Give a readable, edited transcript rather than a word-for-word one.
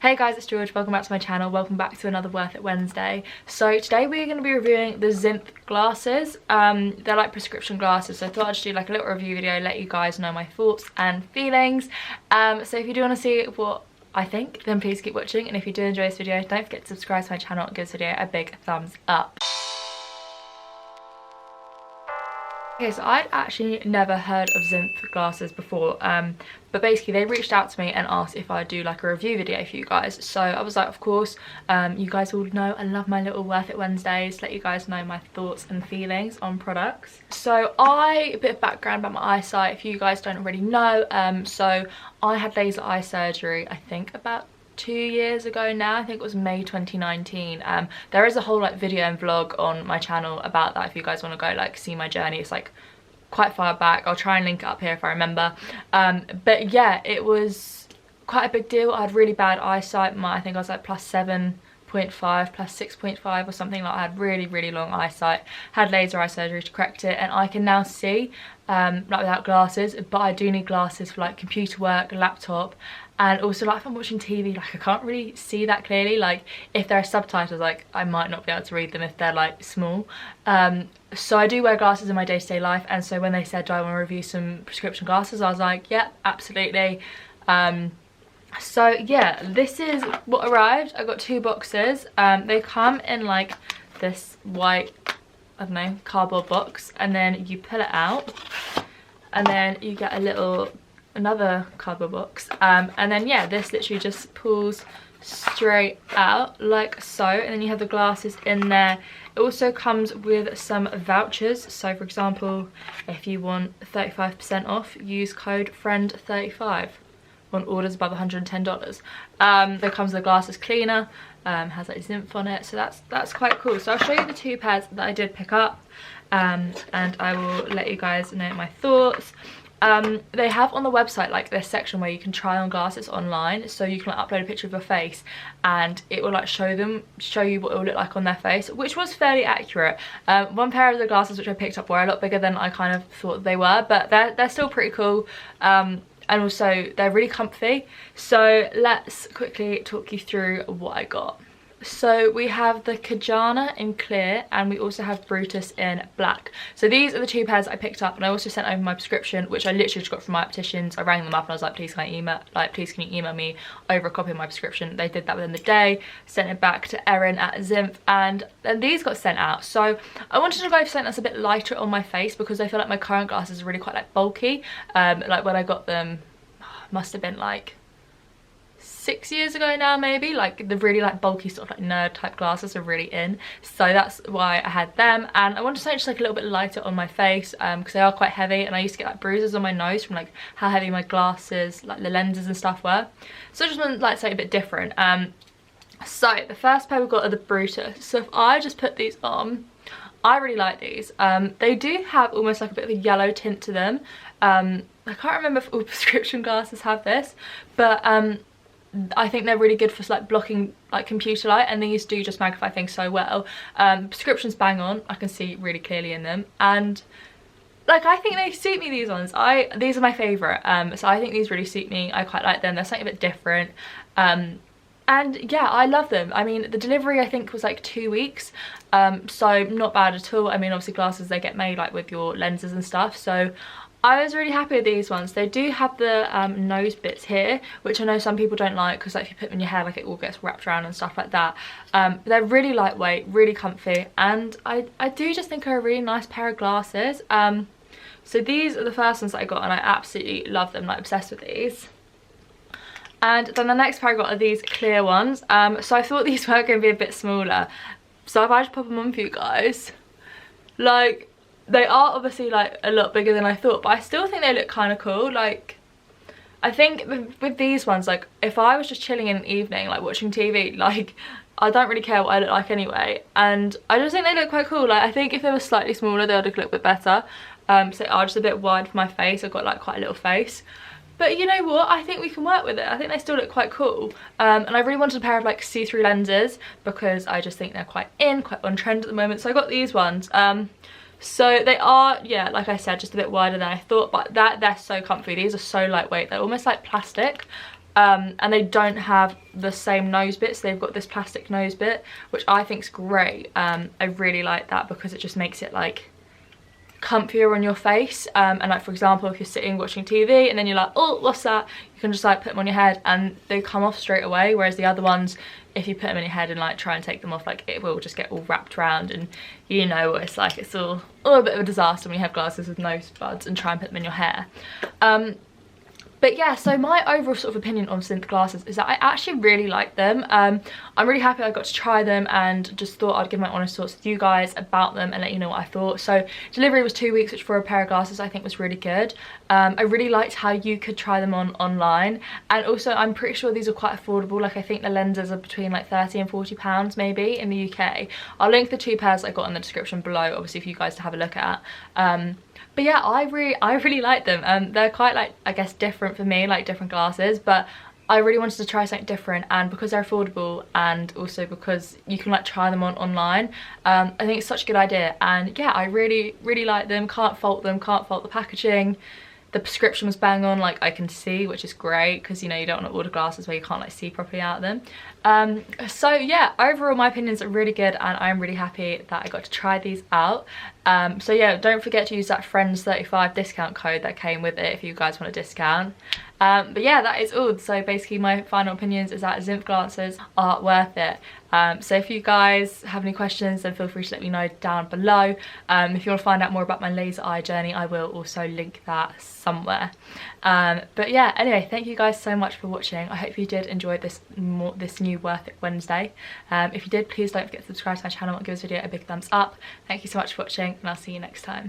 Hey guys, it's George. Welcome back to my channel. Welcome back to another Worth It Wednesday. So today we're going to be reviewing the ZINFF glasses. They're like prescription glasses, so I thought I'd just do like a little review video, let you guys know my thoughts and feelings. So if you do want to see what I think, then please keep watching, and if you do enjoy this video, don't forget to subscribe to my channel and give this video a big thumbs up. Okay, so I'd actually never heard of ZINFF glasses before, but basically they reached out to me and asked if I'd do like a review video for you guys. So I was like, of course. You guys all know I love my little Worth It Wednesdays, let you guys know my thoughts and feelings on products. So a bit of background about my eyesight if you guys don't already know. So I had laser eye surgery, I think about 2 years ago now. I think it was May 2019. There is a whole like video and vlog on my channel about that if you guys want to go like see my journey. It's like quite far back. I'll try and link it up here if I remember. But yeah, it was quite a big deal. I had really bad eyesight. I think I was like +7.5, +6.5 or something. Like I had really long eyesight. Had laser eye surgery to correct it, and I can now see like without glasses, but I do need glasses for like computer work, laptop, and also like if I'm watching TV, like I can't really see that clearly. Like if there are subtitles, like I might not be able to read them if they're like small. So I do wear glasses in my day-to-day life, and so when they said, do I want to review some prescription glasses, I was like, yeah, absolutely. So yeah, this is what arrived. I got 2 boxes. They come in like this white, I don't know, cardboard box, and then you pull it out, and then you get another cardboard box, and then yeah, this literally just pulls straight out like so, and then you have the glasses in there. It also comes with some vouchers, so for example, if you want 35% off, use code FRIEND35 on orders above $110. There comes the glasses cleaner, has like ZINFF on it, so that's quite cool. So I'll show you the 2 pairs that I did pick up, and I will let you guys know my thoughts. They have on the website like this section where you can try on glasses online, so you can like upload a picture of your face and it will like show you what it will look like on their face, which was fairly accurate. One pair of the glasses which I picked up were a lot bigger than I kind of thought they were, but they're still pretty cool. And also they're really comfy. So let's quickly talk you through what I got. So we have the Kijana in clear, and we also have Brutus in black. So these are the 2 pairs I picked up, and I also sent over my prescription, which I literally just got from my opticians. I rang them up and I was like, please can you email me over a copy of my prescription? They did that within the day, sent it back to Erin at ZINFF, and then these got sent out. So I wanted to go for something that's a bit lighter on my face, because I feel like my current glasses are really quite like bulky. Like when I got them, must have been like 6 years ago now, maybe. Like the really like bulky sort of like nerd type glasses are really in, so that's why I had them. And I wanted something just like a little bit lighter on my face, because they are quite heavy, and I used to get like bruises on my nose from like how heavy my glasses, like the lenses and stuff were. So I just wanted like something a bit different. So the first pair we got are the Brutus. So if I just put these on, I really like these. They do have almost like a bit of a yellow tint to them. I can't remember if all prescription glasses have this, but I think they're really good for like blocking like computer light, and these do just magnify things so well. Prescription's bang on, I can see really clearly in them, and like I think they suit me, these ones. These are my favourite, so I think these really suit me. I quite like them. They're something a bit different, and yeah, I love them. I mean, the delivery I think was like 2 weeks, so not bad at all. I mean, obviously glasses, they get made like with your lenses and stuff, so I was really happy with these ones. They do have the nose bits here, which I know some people don't like, because like if you put them in your hair, like it all gets wrapped around and stuff like that. But they're really lightweight, really comfy, and I do just think are a really nice pair of glasses. So these are the first ones that I got, and I absolutely love them, like obsessed with these. And then the next pair I got are these clear ones. So I thought these were going to be a bit smaller, so if I just pop them on for you guys, like they are obviously like a lot bigger than I thought, but I still think they look kind of cool. Like I think with these ones, like if I was just chilling in an evening like watching TV, like I don't really care what I look like anyway, and I just think they look quite cool. Like I think if they were slightly smaller they would look a little bit better. So they are just a bit wide for my face. I've got like quite a little face, but you know what, I think we can work with it. I think they still look quite cool. And I really wanted a pair of like see-through lenses, because I just think they're quite on trend at the moment, so I got these ones. So they are, yeah, like I said, just a bit wider than I thought, but they're so comfy. These are so lightweight, they're almost like plastic. and they don't have the same nose bits. They've got this plastic nose bit, which I think's great. I really like that because it just makes it like comfier on your face, and like for example, if you're sitting watching TV and then you're like, oh, what's that, you can just like put them on your head and they come off straight away, whereas the other ones, if you put them in your head and like try and take them off, like it will just get all wrapped around, and you know what it's like, it's all a bit of a disaster when you have glasses with nose buds and try and put them in your hair. But yeah, so my overall sort of opinion on ZINFF glasses is that I actually really like them. I'm really happy I got to try them and just thought I'd give my honest thoughts with you guys about them and let you know what I thought. So delivery was 2 weeks, which for a pair of glasses I think was really good. I really liked how you could try them on online, and also I'm pretty sure these are quite affordable. Like I think the lenses are between like £30 and £40 maybe in the UK. I'll link the 2 pairs I got in the description below, obviously, for you guys to have a look at. But yeah, I really like them. They're quite like, I guess, different for me, like different glasses, but I really wanted to try something different, and because they're affordable and also because you can like try them on online, I think it's such a good idea. And yeah, I really like them. Can't fault them, can't fault the packaging. The prescription was bang on, like I can see, which is great because, you know, you don't want to order glasses where you can't like see properly out of them. So yeah, overall my opinions are really good and I'm really happy that I got to try these out. So yeah, don't forget to use that Friends35 discount code that came with it if you guys want a discount. But yeah, that is all. So basically my final opinions is that ZINFF glasses are worth it. So if you guys have any questions, then feel free to let me know down below. If you want to find out more about my laser eye journey, I will also link that somewhere. But yeah, anyway, thank you guys so much for watching. I hope you did enjoy this new Worth It Wednesday. If you did, please don't forget to subscribe to my channel and give this video a big thumbs up. Thank you so much for watching, and I'll see you next time.